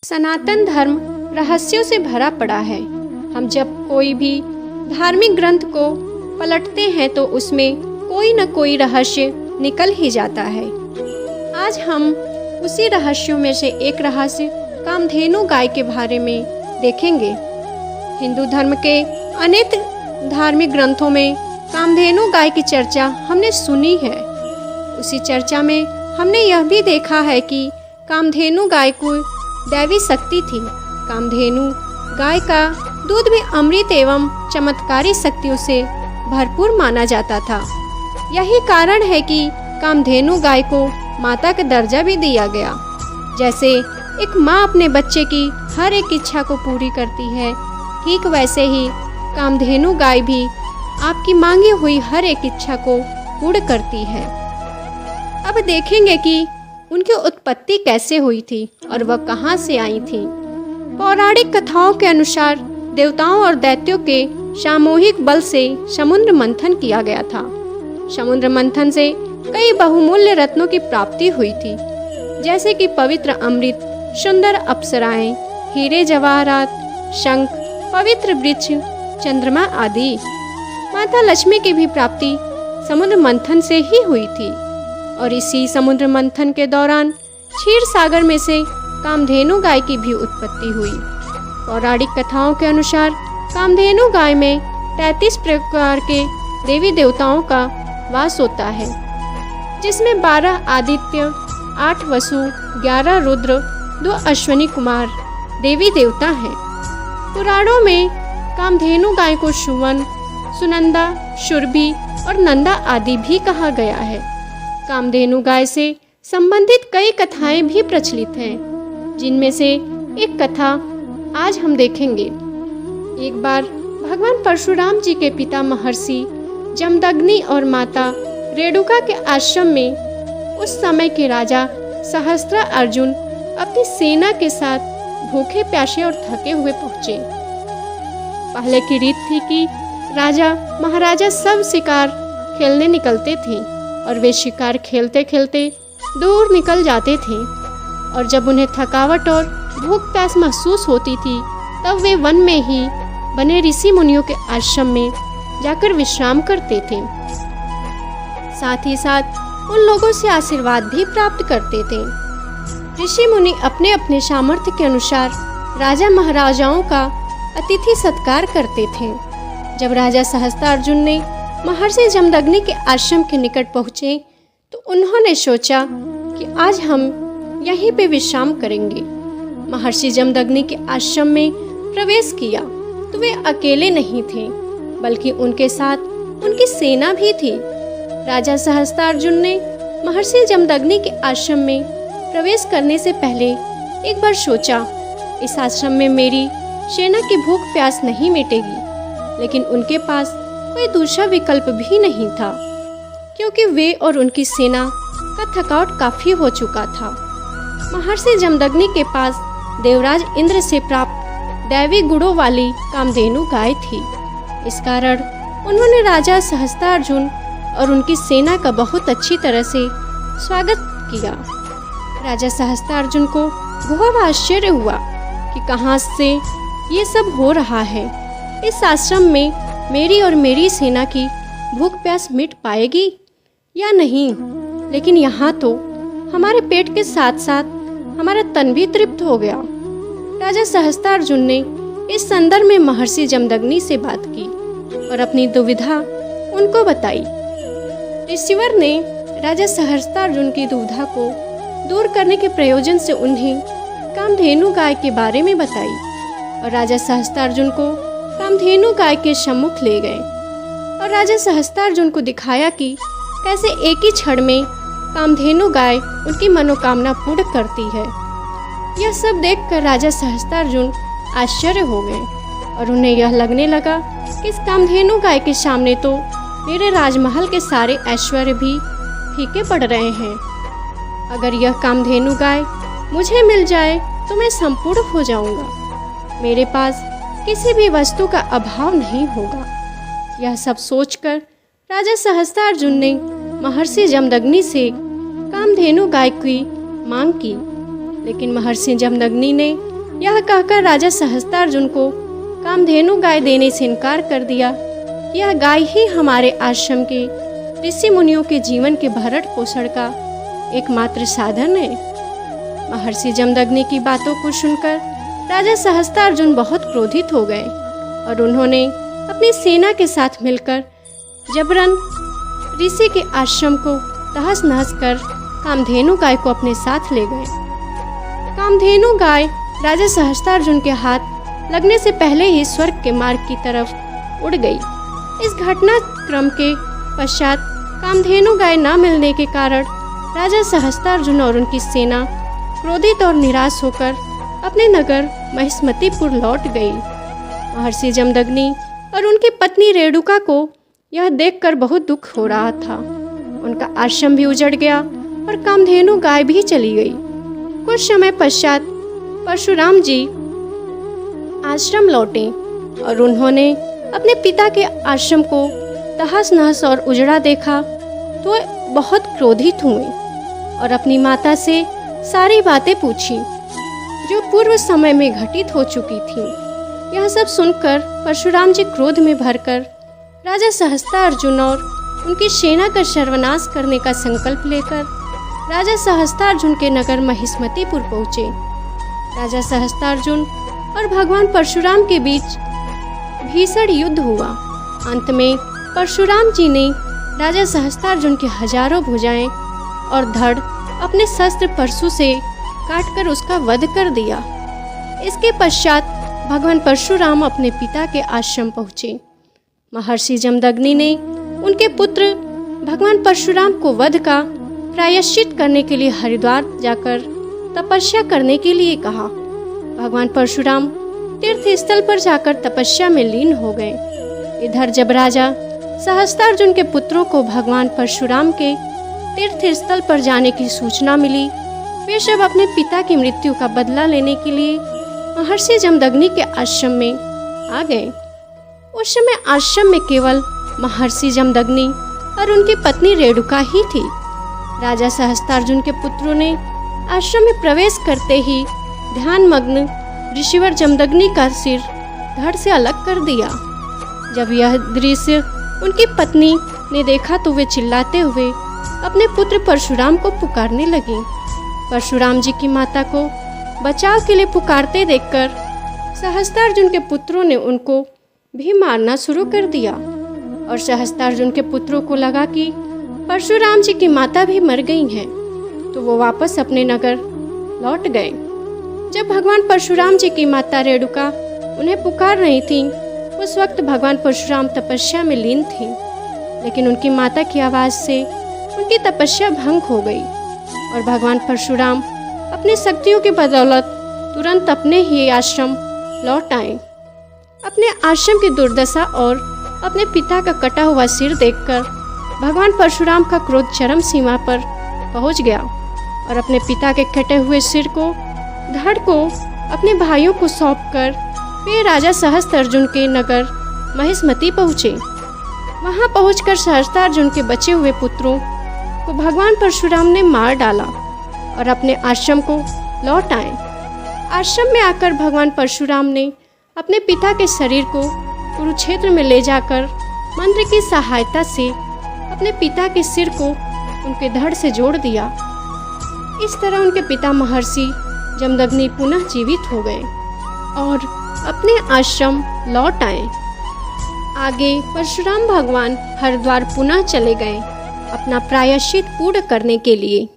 सनातन धर्म रहस्यों से भरा पड़ा है। हम जब कोई भी धार्मिक ग्रंथ को पलटते हैं तो उसमें कोई न कोई रहस्य निकल ही जाता है। आज हम उसी रहस्यों में से एक रहस्य कामधेनु गाय के बारे में देखेंगे। हिंदू धर्म के अनेक धार्मिक ग्रंथों में कामधेनु गाय की चर्चा हमने सुनी है। उसी चर्चा में हमने यह भी देखा है कि कामधेनु गाय को दैवी शक्ति थी। कामधेनु गाय का दूध भी अमृत एवं चमत्कारी शक्तियों से भरपूर माना जाता था। यही कारण है कि कामधेनु गाय को माता का दर्जा भी दिया गया। जैसे एक माँ अपने बच्चे की हर एक इच्छा को पूरी करती है, ठीक वैसे ही कामधेनु गाय भी आपकी मांगी हुई हर एक इच्छा को पूर्ण करती है। अब देखेंगे कि उनकी उत्पत्ति कैसे हुई थी और वह कहाँ से आई थी। पौराणिक कथाओं के अनुसार देवताओं और दैत्यों के सामूहिक बल से समुद्र मंथन किया गया था। समुद्र मंथन से कई बहुमूल्य रत्नों की प्राप्ति हुई थी, जैसे कि पवित्र अमृत, सुंदर अप्सराएं, हीरे जवाहरात, शंख, पवित्र वृक्ष, चंद्रमा आदि। माता लक्ष्मी की भी प्राप्ति समुद्र मंथन से ही हुई थी और इसी समुद्र मंथन के दौरान क्षीर सागर में से कामधेनु गाय की भी उत्पत्ति हुई। पौराणिक कथाओं के अनुसार कामधेनु गाय में 33 प्रकार के देवी देवताओं का वास होता है, जिसमें 12 आदित्य, 8 वसु, 11 रुद्र, 2 अश्विनी कुमार देवी देवता हैं। पुराणों में कामधेनु गाय को सुवन, सुनंदा, सुरभि और नंदा आदि भी कहा गया है। कामधेनु गाय से संबंधित कई कथाएं भी प्रचलित हैं, जिनमें से एक कथा आज हम देखेंगे। एक बार भगवान परशुराम जी के पिता महर्षि जमदग्नि और माता रेणुका के आश्रम में उस समय के राजा सहस्त्रार्जुन अपनी सेना के साथ भूखे प्यासे और थके हुए पहुंचे। पहले की रीत थी कि राजा महाराजा सब शिकार खेलने निकलते थे और वे शिकार खेलते खेलते दूर निकल जाते थे, और जब उन्हें थकावट और भूख प्यास महसूस होती थी तब वे वन में ही बने ऋषि मुनियों के आश्रम में जाकर विश्राम करते थे। साथ ही साथ उन लोगों से आशीर्वाद भी प्राप्त करते थे। ऋषि मुनि अपने अपने सामर्थ्य के अनुसार राजा महाराजाओं का अतिथि सत्कार करते थे। जब राजा सहस्त्रार्जुन ने महर्षि जमदग्नि के आश्रम के निकट पहुँचे तो उन्होंने सोचा कि आज हम यहीं पे विश्राम करेंगे। महर्षि जमदग्नि के आश्रम में प्रवेश किया तो वे अकेले नहीं थे, बल्कि उनके साथ उनकी सेना भी थी। राजा सहस्त्रार्जुन ने महर्षि जमदग्नि के आश्रम में प्रवेश करने से पहले एक बार सोचा, इस आश्रम में मेरी सेना की भूख प्यास नहीं मिटेगी। लेकिन उनके पास कोई दूसरा विकल्प भी नहीं था, क्योंकि वे और उनकी सेना का थकावट काफी हो चुका था। महर्षि जमदग्नि के पास देवराज इंद्र से प्राप्त दैवी गुणों वाली कामधेनु गाय थी। इस कारण उन्होंने राजा सहस्त्रार्जुन और उनकी सेना का बहुत अच्छी तरह से स्वागत किया। राजा सहस्त्रार्जुन को बहुत आश्चर्य हुआ कि कहाँ से ये सब हो रहा है। इस आश्रम में मेरी और मेरी सेना की भूख प्यास मिट पाएगी या नहीं, लेकिन यहाँ तो हमारे पेट के साथ साथ हमारा तन भी तृप्त हो गया। राजा सहस्त्रार्जुन ने इस संदर्भ में महर्षि जमदग्नि से बात की और अपनी दुविधा उनको बताई। ऋषिवर ने राजा सहस्त्रार्जुन की दुविधा को दूर करने के प्रयोजन से उन्हें कामधेनु गाय के बारे में बताई और राजा सहस्त्रार्जुन को कामधेनु गाय के सम्मुख ले गए और राजा सहस्त्रार्जुन को दिखाया कि कैसे एक ही क्षण में कामधेनु गाय उनकी मनोकामना पूर्ण करती है। यह सब देखकर राजा सहस्त्रार्जुन आश्चर्य हो गए और उन्हें यह लगने लगा कि इस कामधेनु गाय के सामने तो मेरे राजमहल के सारे ऐश्वर्य भी फीके पड़ रहे हैं। अगर यह कामधेनु गाय मुझे मिल जाए तो मैं संपूर्ण हो जाऊंगा। मेरे पास किसी भी वस्तु का अभाव नहीं होगा। यह सब सोचकर राजा सहस्त्रार्जुन ने महर्षि जमदग्नि से कामधेनु गाय की मांग की, लेकिन महर्षि जमदग्नि ने यह कहकर राजा सहस्त्रार्जुन को कामधेनु गाय देने से इनकार कर दिया। यह गाय ही हमारे आश्रम के ऋषि मुनियों के जीवन के भरण पोषण का एकमात्र साधन है। महर्षि जमदग्नि की बातों को सुनकर राजा सहस्त्रार्जुन बहुत क्रोधित हो गए और उन्होंने अपनी सेना के साथ मिलकर जबरन ऋषि के आश्रम को तहस नहस कर कामधेनु गाय को अपने साथ ले गए। कामधेनु गाय राजा सहस्त्रार्जुन के हाथ लगने से पहले ही स्वर्ग के मार्ग की तरफ उड़ गई। इस घटनाक्रम के पश्चात कामधेनु गाय न मिलने के कारण राजा सहस्त्रार्जुन और उनकी सेना क्रोधित और निराश होकर अपने नगर महिष्मतीपुर लौट गई। महर्षि जमदग्नि और उनकी पत्नी रेणुका को यह देखकर बहुत दुख हो रहा था। उनका आश्रम भी उजड़ गया और कामधेनु गाय भी चली गई। कुछ समय पश्चात परशुराम जी आश्रम लौटे और उन्होंने अपने पिता के आश्रम को तहस नहस और उजड़ा देखा तो बहुत क्रोधित हुए और अपनी माता से सारी बातें पूछी जो पूर्व समय में घटित हो चुकी थीं। यह सब सुनकर परशुराम जी क्रोध में भरकर राजा सहस्त्रार्जुन और उनकी सेना का सर्वनाश करने का संकल्प लेकर राजा सहस्त्रार्जुन के नगर महिष्मतीपुर पहुँचे। राजा सहस्त्रार्जुन और भगवान परशुराम के बीच भीषण युद्ध हुआ। अंत में परशुराम जी ने राजा सहस्त्रार्जुन की हजारों भुजाएं और धड़ अपने शस्त्र परशु से काटकर उसका वध कर दिया। इसके पश्चात भगवान परशुराम अपने पिता के आश्रम पहुँचे। महर्षि जमदग्नि ने उनके पुत्र भगवान परशुराम को वध का प्रायश्चित करने के लिए हरिद्वार जाकर तपस्या करने के लिए कहा। भगवान परशुराम तीर्थ स्थल पर जाकर तपस्या में लीन हो गए। इधर जब राजा सहस्त्रार्जुन के पुत्रों को भगवान परशुराम के तीर्थ स्थल पर जाने की सूचना मिली, वे सब अपने पिता की मृत्यु का बदला लेने के लिए महर्षि जमदग्नि के आश्रम में आ गए। उस समय आश्रम में केवल महर्षि जमदग्नि और उनकी पत्नी रेणुका ही थी। राजा सहस्त्रार्जुन के पुत्रों ने आश्रम में प्रवेश करते ही ध्यानमग्न ऋषिवर जमदग्नि का सिर धड़ से अलग कर दिया। जब यह दृश्य उनकी पत्नी ने देखा तो वे चिल्लाते हुए अपने पुत्र परशुराम को पुकारने लगी। परशुराम जी की माता को बचाव के लिए पुकारते देखकर सहस्त्रार्जुन के पुत्रों ने उनको भी मारना शुरू कर दिया और सहस्त्रार्जुन के पुत्रों को लगा कि परशुराम जी की माता भी मर गई हैं, तो वो वापस अपने नगर लौट गए। जब भगवान परशुराम जी की माता रेणुका उन्हें पुकार रही थी, उस वक्त भगवान परशुराम तपस्या में लीन थी, लेकिन उनकी माता की आवाज़ से उनकी तपस्या भंग हो गई और भगवान परशुराम अपनी शक्तियों की बदौलत तुरंत अपने ही आश्रम लौट आए। अपने आश्रम की दुर्दशा और अपने पिता का कटा हुआ सिर देखकर भगवान परशुराम का क्रोध चरम सीमा पर पहुंच गया और अपने पिता के कटे हुए सिर को धड़ को अपने भाइयों को सौंपकर वे राजा सहस्त्रार्जुन के नगर महिष्मती पहुँचे। वहाँ पहुंचकर सहस्त्रार्जुन के बचे हुए पुत्रों को भगवान परशुराम ने मार डाला और अपने आश्रम को लौट आए। आश्रम में आकर भगवान परशुराम ने अपने पिता के शरीर को कुरुक्षेत्र में ले जाकर मंत्र की सहायता से अपने पिता के सिर को उनके धड़ से जोड़ दिया। इस तरह उनके पिता महर्षि जमदग्नि पुनः जीवित हो गए और अपने आश्रम लौट आए। आगे परशुराम भगवान हरिद्वार पुनः चले गए अपना प्रायश्चित पूर्ण करने के लिए।